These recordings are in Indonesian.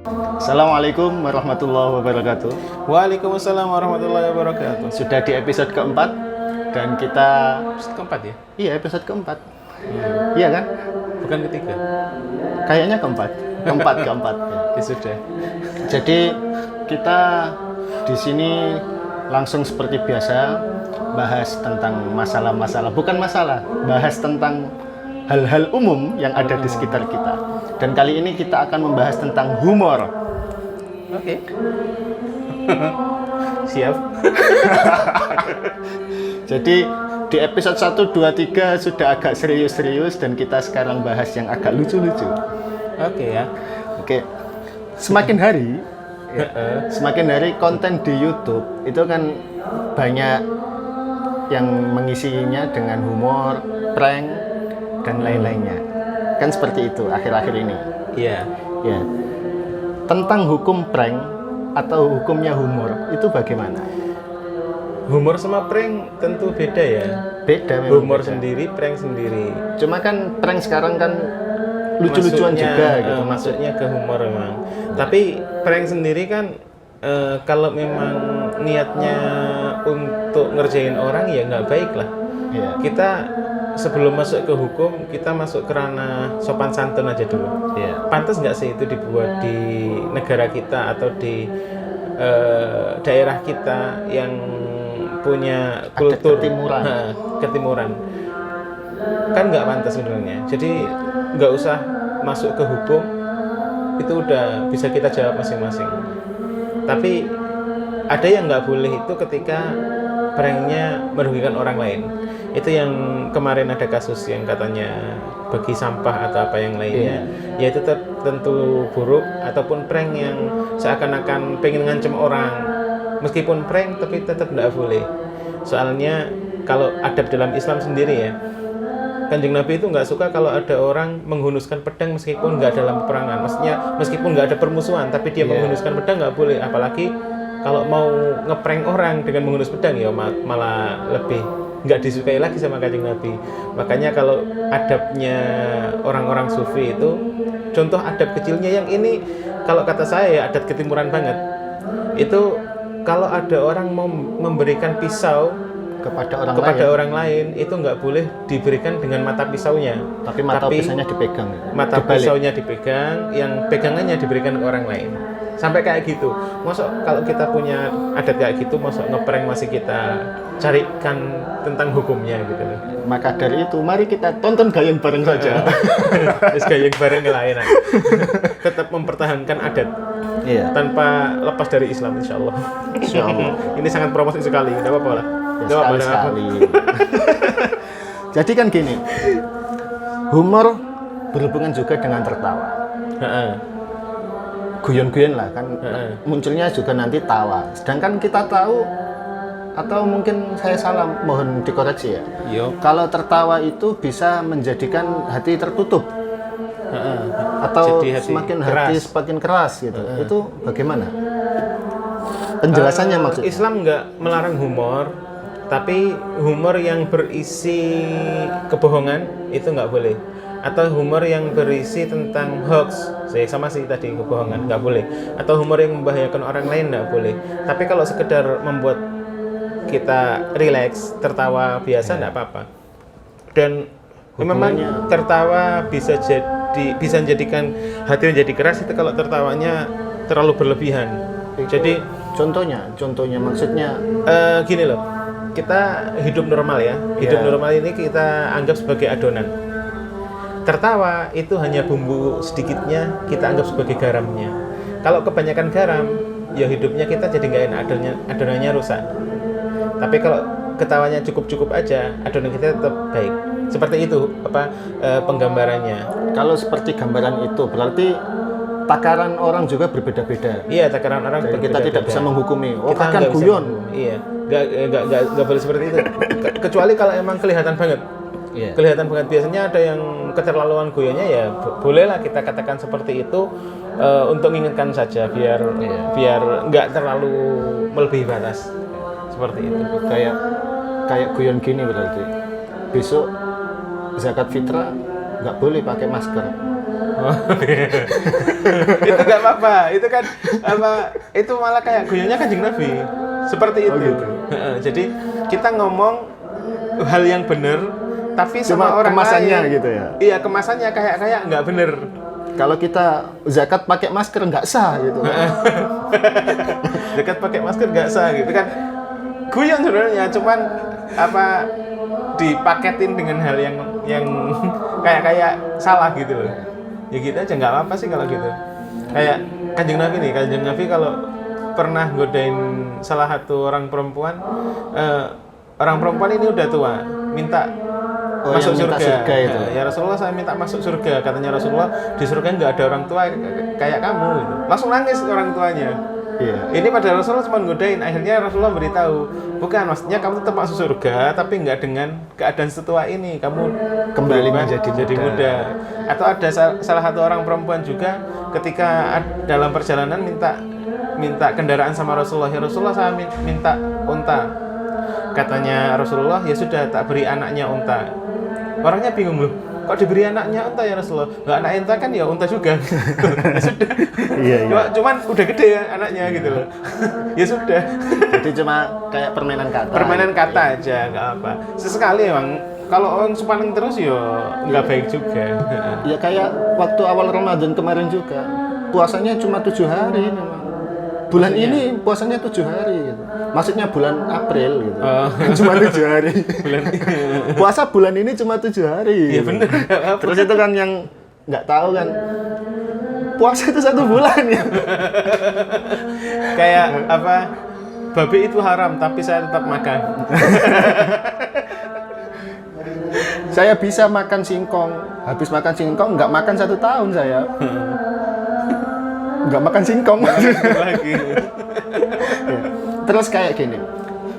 Assalamualaikum warahmatullahi wabarakatuh. Waalaikumsalam warahmatullahi wabarakatuh. Sudah di episode keempat dan kita Episode keempat ya? iya episode keempat. Iya kan? Bukan ketiga. Kayaknya keempat. Keempat ya. Ya sudah. Jadi kita di sini langsung seperti biasa bahas tentang masalah-masalah, bukan masalah, bahas tentang hal-hal umum yang ada di sekitar kita. Dan kali ini kita akan membahas tentang humor. Oke. Siap. Jadi di episode 1, 2, 3 sudah agak serius-serius dan kita sekarang bahas yang agak lucu-lucu. Oke ya. Oke. Semakin hari konten di YouTube itu kan banyak yang mengisinya dengan humor, prank dan lain-lainnya. Kan seperti itu akhir-akhir ini. Iya. Ya. Tentang hukum prank atau hukumnya humor itu bagaimana? Humor sama prank tentu beda ya. Beda memang. Humor beda. sendiri, prank sendiri. Cuma kan prank sekarang kan lucu-lucuan Maksudnya, juga gitu. Maksudnya ke humor memang. Tapi prank sendiri kan kalau memang niatnya untuk ngerjain orang ya nggak baik lah. Iya. Kita sebelum masuk ke hukum, kita masuk ke ranah sopan santun aja dulu. Iya. Pantas nggak sih itu dibuat di negara kita atau di daerah kita yang punya kultur ketimuran. ketimuran? Kan nggak pantas sebenarnya. Jadi nggak usah masuk ke hukum, itu udah bisa kita jawab masing-masing. Tapi ada yang nggak boleh itu ketika pranknya merugikan orang lain. Itu yang kemarin ada kasus yang katanya bagi sampah atau apa yang lainnya, yaitu tentu buruk, ataupun prank yang seakan-akan pengen ngancem orang. Meskipun prank tapi tetap nggak boleh. Soalnya kalau adab dalam Islam sendiri ya, Kanjeng Nabi itu nggak suka kalau ada orang menghunuskan pedang meskipun nggak dalam peperangan. Maksudnya meskipun nggak ada permusuhan, tapi dia menghunuskan pedang nggak boleh. Apalagi kalau mau ngeprank orang dengan menghunus pedang ya malah lebih nggak disukai lagi sama Kanjeng Nabi. Makanya kalau adabnya orang-orang sufi itu, contoh adab kecilnya yang ini, kalau kata saya ya adat ketimuran banget. Itu kalau ada orang mau memberikan pisau kepada orang lain itu nggak boleh diberikan dengan mata pisaunya, Tapi mata pisaunya dipegang. mata Dibalik. pisaunya dipegang, yang pegangannya diberikan ke orang lain. Sampai kayak gitu. Masuk kalau kita punya adat kayak gitu, masuk ngeprank masih kita carikan tentang hukumnya gitu loh. Maka dari itu mari kita tonton gayeng bareng saja. Terus gayeng bareng lain. Tetap mempertahankan adat Iya. tanpa lepas dari Islam, insya Allah. Ini sangat promosi sekali, tidak apa-apa lah. Ya, sekali. Jadi kan gini, humor berhubungan juga dengan tertawa. Guyon-guyon lah kan, munculnya juga nanti tawa. Sedangkan kita tahu, atau mungkin saya salah, mohon dikoreksi ya. Yo. Kalau tertawa itu bisa menjadikan hati tertutup, atau Jadi hati semakin keras. hati semakin keras gitu. Itu bagaimana? Penjelasannya maksudnya? Islam nggak melarang humor, tapi humor yang berisi kebohongan itu nggak boleh. Atau humor yang berisi tentang hoax, sama sih tadi kebohongan nggak boleh. Atau humor yang membahayakan orang lain nggak boleh. Tapi kalau sekedar membuat kita rileks, tertawa biasa nggak apa-apa. Dan memang tertawa bisa menjadikan hati menjadi keras itu kalau tertawanya terlalu berlebihan. Jadi Contohnya maksudnya gini loh, kita hidup normal ya. Hidup normal ini kita anggap sebagai adonan. Tertawa itu hanya bumbu sedikitnya, kita anggap sebagai garamnya. Kalau kebanyakan garam, ya hidupnya kita jadi nggak enak, adonannya rusak. Tapi kalau ketawanya cukup-cukup aja, adonan kita tetap baik. Seperti itu penggambarannya. kalau seperti gambaran itu berarti takaran orang juga berbeda-beda. Iya, takaran orang Jadi kita berbeda-beda. tidak bisa menghukumi. Oh, Kita kan nggak bisa guyon. menghukumi. Iya, nggak boleh seperti itu. Kecuali kalau emang kelihatan banget. Iya. Kelihatan banget, biasanya ada yang keterlaluan guyonnya ya bolehlah kita katakan seperti itu untuk mengingatkan saja biar nggak terlalu melebihi batas. Seperti itu. Kayak guyon gini berarti. Besok zakat fitrah nggak boleh pakai masker. Oh, iya. Itu nggak apa-apa. Itu kan itu malah kayak guyonnya Kanjeng Nabi. Seperti itu. Oh, gitu. Jadi kita ngomong hal yang benar, tapi Cuma sama orang kemasannya lain. gitu ya. Iya, kemasannya kayak nggak benar. Kalau kita zakat pakai masker nggak sah gitu. Dekat pakai masker nggak sah gitu kan. Guyon sebenarnya, cuman dipaketin dengan hal yang kayak salah gitu loh. Ya gitu aja, nggak apa-apa sih kalau gitu. Kayak Kanjeng Nabi kalau pernah godain salah satu orang perempuan ini udah tua, minta masuk yang minta surga itu. Ya Rasulullah, saya minta masuk surga. Katanya Rasulullah, di surga nggak ada orang tua kayak kamu gitu. Langsung nangis orang tuanya. Iya. Ini pada Rasulullah cuma godain. Akhirnya Rasulullah beritahu, bukan, maksudnya kamu tetap masuk surga, tapi nggak dengan keadaan setua ini. Kamu Kembali berubah menjadi muda. Atau ada salah satu orang perempuan juga ketika dalam perjalanan minta kendaraan sama Rasulullah. Ya Rasulullah, saya minta unta. Katanya Rasulullah, ya sudah, tak beri anaknya unta. Orangnya bingung loh, kok diberi anaknya unta ya Rasulullah? Nggak, anak unta kan ya unta juga. Ya sudah. Iya. Cuman udah gede ya anaknya gitu loh. Ya sudah. Jadi cuma kayak permainan kata. Permainan kata aja, nggak apa. Sesekali emang kalau orang sepaneng terus ya nggak baik juga. Ya kayak waktu awal Ramadan kemarin juga. Puasanya cuma 7 hari memang. Bulan ini puasanya 7 hari gitu. Maksudnya bulan April gitu. Cuma 7 hari. Puasa bulan ini cuma 7 hari. Iya bener. Terus itu kan yang nggak tahu kan. Puasa itu 1 bulan ya. Kayak babi itu haram tapi saya tetap makan. Saya bisa makan singkong. Habis makan singkong nggak makan 1 tahun saya. Nggak makan singkong. Lagi. Ya. Terus kayak gini,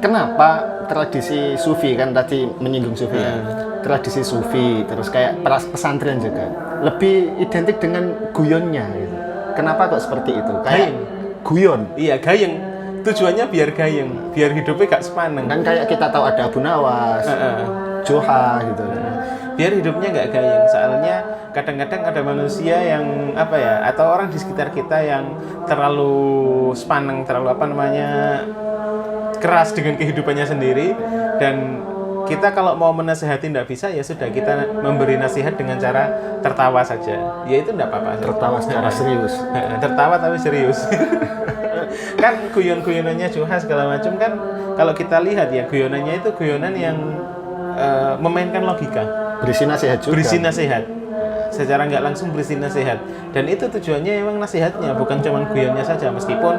kenapa tradisi sufi, kan tadi menyinggung sufi ya, tradisi sufi, terus kayak pesantren juga lebih identik dengan guyonnya gitu. Kenapa kok seperti itu? Kayak guyon. Iya, gayeng. Tujuannya biar gayeng, biar hidupnya gak sepaneng. Kan kayak kita tahu ada Abu Nawas, Joha gitu. Biar hidupnya nggak gayeng. Soalnya kadang-kadang ada manusia yang atau orang di sekitar kita yang terlalu sepaneng, terlalu keras dengan kehidupannya sendiri, dan kita kalau mau menasehati nggak bisa, ya sudah, kita memberi nasihat dengan cara tertawa saja. Ya itu nggak apa-apa. Tertawa secara serius. Tertawa tapi serius. Kan guyon-guyonannya Joha segala macam kan, kalau kita lihat ya guyonannya itu guyonan yang memainkan logika. Berisi nasihat juga. Berisi nasihat. Secara nggak langsung berisi nasihat. Dan itu tujuannya emang nasihatnya, bukan cuma guyonnya saja. Meskipun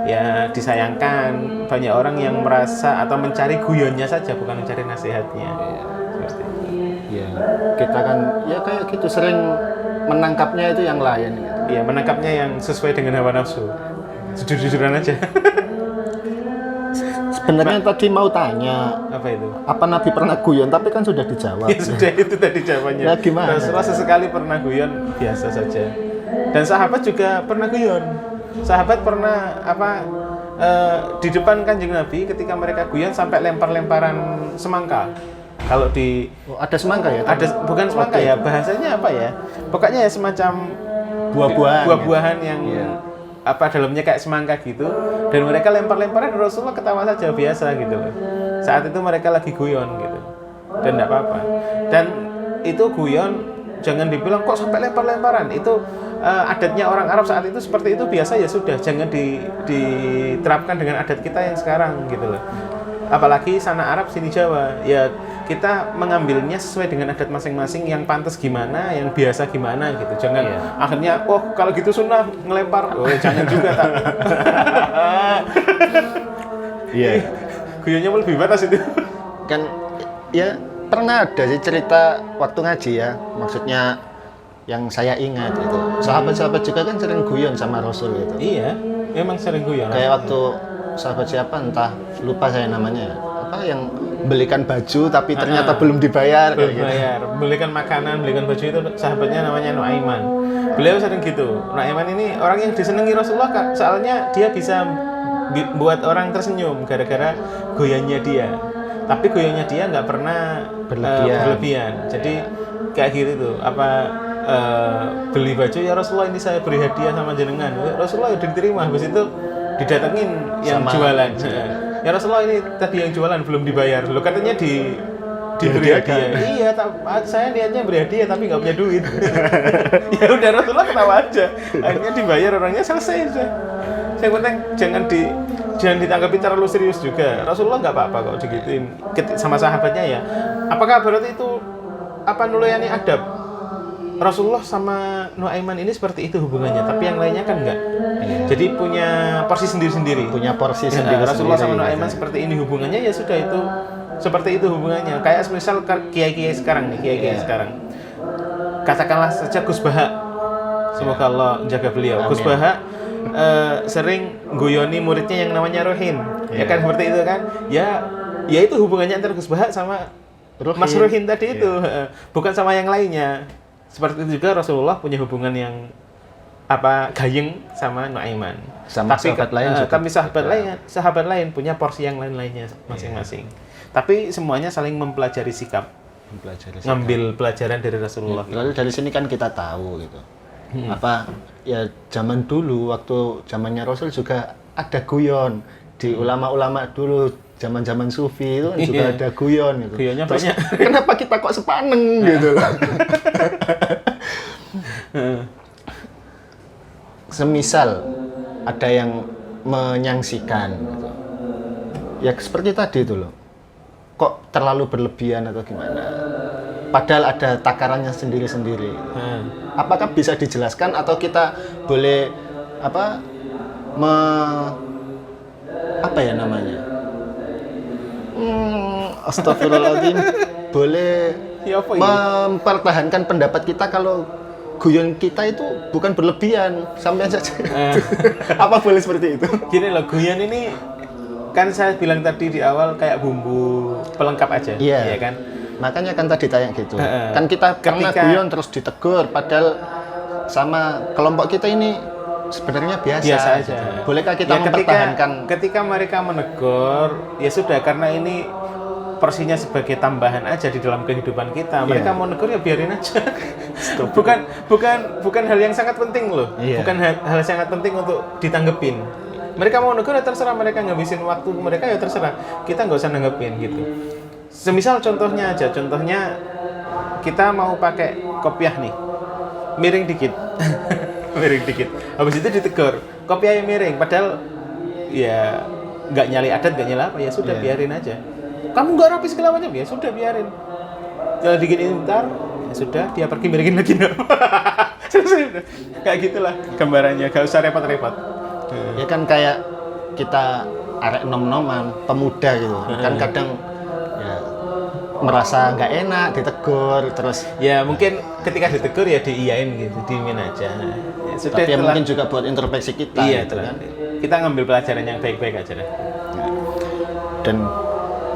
ya disayangkan banyak orang yang merasa atau mencari guyonnya saja, bukan mencari nasihatnya. Seperti itu. Ya, kita kan ya kayak gitu sering menangkapnya itu yang lain gitu. Iya, menangkapnya yang sesuai dengan hawa nafsu. Jujur-jujuran aja. Sebenarnya tadi mau tanya, Apa itu? apa Nabi pernah guyon, tapi kan sudah dijawab. Ya sudah, itu tadi jawabannya. Ya, gimana? Rasulullah sesekali pernah guyon, biasa saja. Dan sahabat juga pernah guyon. Sahabat pernah di depan Kanjeng Nabi ketika mereka guyon sampai lempar-lemparan semangka. Kalau di Ada semangka ya? bukan semangka ya, bahasanya apa ya? Pokoknya ya semacam buah-buahan yang dalamnya kayak semangka gitu, dan mereka lempar-lemparan, Rasulullah ketawa saja biasa gitu loh. Saat itu mereka lagi guyon gitu, dan tidak apa-apa. Dan itu guyon, jangan dibilang kok sampai lempar-lemparan. Itu adatnya orang Arab saat itu seperti itu biasa, ya sudah, jangan diterapkan dengan adat kita yang sekarang gitu loh. Apalagi sana Arab sini Jawa, ya kita mengambilnya sesuai dengan adat masing-masing, yang pantas gimana, yang biasa gimana gitu. Jangan akhirnya, kalau gitu sunnah ngelempar. Jangan juga tak. Iya. Guyonnya lebih batas itu. Kan ya pernah ada sih cerita waktu ngaji ya, maksudnya yang saya ingat itu. Sahabat-sahabat juga kan sering guyon sama Rasul gitu. Iya, memang sering guyon. Kayak waktu sahabat siapa entah lupa saya namanya, yang belikan baju tapi ternyata belum dibayar kayak gitu. Belikan makanan, belikan baju, itu sahabatnya namanya Nuaiman. Beliau sering gitu. Nuaiman ini orang yang disenangi Rasulullah, soalnya dia bisa buat orang tersenyum gara-gara goyangnya dia. Tapi goyangnya dia nggak pernah berlebihan. Jadi kayak gitu tuh, beli baju, ya Rasulullah ini saya beri hadiah sama jenengan. Ya, Rasulullah udah diterima, habis itu didatengin yang Sama jualan. Ya Rasulullah ini tadi yang jualan belum dibayar. Lo katanya diberi hadiah. Iya, saya niatnya beri hadiah tapi nggak punya duit. Ya udah Rasulullah ketawa aja. Akhirnya dibayar orangnya, selesai sudah. Yang penting jangan ditanggapi terlalu serius juga. Rasulullah nggak apa-apa kok digituin sama sahabatnya ya. Apakah berarti itu nulayani adab? Rasulullah sama Nuaiman ini seperti itu hubungannya, tapi yang lainnya kan enggak. Iya. Jadi punya porsi sendiri-sendiri. Punya porsi Ya, sendiri. Rasulullah sama Nuaiman seperti ini hubungannya, ya sudah itu seperti itu hubungannya. Kayak misal kiai-kiai sekarang nih, kiai-kiai sekarang. Katakanlah saja Gus Baha. Semoga Allah jaga beliau. Amin. Gus Baha sering guyoni muridnya yang namanya Rohin. Ya kan seperti itu kan? Ya itu hubungannya antara Gus Baha sama Mas Rohin tadi itu. Bukan sama yang lainnya. Seperti itu juga Rasulullah punya hubungan yang gayeng sama Nuaiman. Sama Tapi sahabat lain juga. Tapi sahabat lain punya porsi yang lain-lainnya masing-masing. Tapi semuanya saling mempelajari sikap, ngambil pelajaran dari Rasulullah. Lalu dari sini kan kita tahu gitu. Ya zaman dulu waktu zamannya Rasul juga ada guyon di ulama-ulama dulu, zaman-zaman sufi itu kan juga ada guyon gitu. Guyonnya Terus, banyak. kenapa kita kok sepaneng gitu? Semisal ada yang menyangsikan gitu. Ya seperti tadi itu loh. Kok terlalu berlebihan atau gimana? Padahal ada takarannya sendiri-sendiri. Apakah bisa dijelaskan atau kita boleh apa ya namanya? Astagfirullahaladzim. Boleh Ya, apa ini? mempertahankan pendapat kita kalau guyon kita itu bukan berlebihan, sampai saja. Apa boleh seperti itu? Gini loh, guyon ini kan saya bilang tadi di awal kayak bumbu pelengkap aja, Iya. ya kan? Makanya kan tadi tanya gitu. Kan kita pernah guyon terus ditegur, padahal sama kelompok kita ini sebenarnya biasa aja. Bolehkah kita Ya, mempertahankan? ketika mereka menegur, ya sudah, karena ini porsinya sebagai tambahan aja di dalam kehidupan kita. Mereka mau negur ya biarin aja. bukan hal yang sangat penting loh. Bukan hal yang sangat penting untuk ditanggepin. Mereka mau negur ya terserah, mereka ngabisin waktu mereka ya terserah. Kita nggak usah nanggepin gitu. Semisal contohnya kita mau pakai kopiah nih, miring dikit. Miring dikit. Habis itu ditegur, kopiahnya miring, padahal ya nggak nyali adat, nggak nyali apa, ya sudah biarin aja. Kamu nggak rapi segala macam, ya sudah biarin. Jangan diginiin ntar, ya sudah, dia pergi miringin lagi. Selesai udah. Kayak gitulah gambarannya, gak usah repot-repot. Ya kan kayak kita arek nom-noman, pemuda gitu. Kan kadang ya merasa nggak enak ditegur terus. Ya mungkin ketika ditegur ya diiyain gitu, diemin aja. Ya, sudah, Tapi ya mungkin juga buat introspeksi kita. Iya, gitu kan. Kita ngambil pelajaran yang baik-baik aja deh. Dan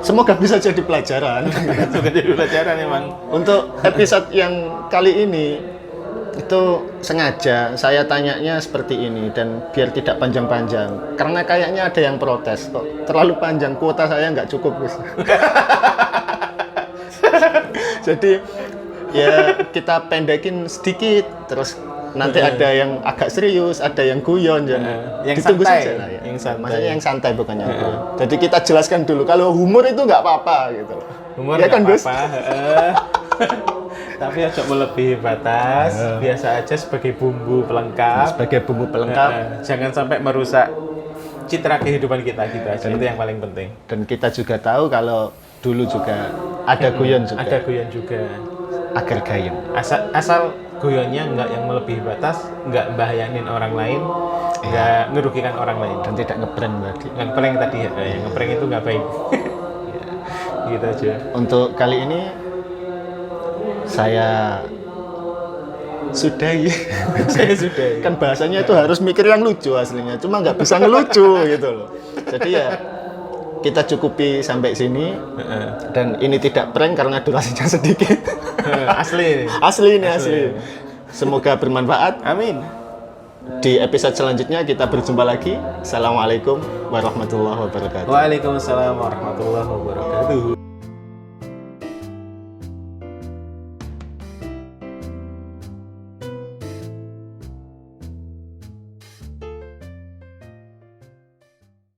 semoga bisa jadi pelajaran. Semoga jadi pelajaran emang. Untuk episode yang kali ini itu sengaja saya tanyanya seperti ini dan biar tidak panjang-panjang karena kayaknya ada yang protes kok terlalu panjang, kuota saya nggak cukup Gus. Jadi ya kita pendekin sedikit terus nanti ada yang agak serius, ada yang guyon yang ditunggu santai, saja lah ya. yang santai. Maksudnya yang santai bukan yang guyon. Jadi kita jelaskan dulu kalau humor itu nggak apa-apa gitu. Humor ya nggak kan Gus? apa-apa. Tapi aja melebihi batas, biasa aja sebagai bumbu pelengkap. Sebagai bumbu pelengkap. Jangan sampai merusak citra kehidupan kita gitu aja. Itu yang paling penting. Dan kita juga tahu kalau dulu juga ada guyon juga. Ada guyon juga. Agar gayeng. Asal guyonnya nggak yang melebihi batas, nggak bahayanin orang lain, nggak ngerugikan orang lain. Dan tidak ngeprank tadi. Ngeprank tadi ya, yang ngeprank itu nggak baik. Gitu aja. Untuk kali ini saya sudahi. Saya sudah. Kan bahasanya itu harus mikir yang lucu aslinya, cuma nggak bisa ngelucu gitu loh. Jadi ya kita cukupi sampai sini dan ini tidak prank karena durasinya sedikit. Asli. Asli. Semoga bermanfaat. Amin. Di episode selanjutnya kita berjumpa lagi. Assalamualaikum warahmatullahi wabarakatuh. Waalaikumsalam warahmatullahi wabarakatuh.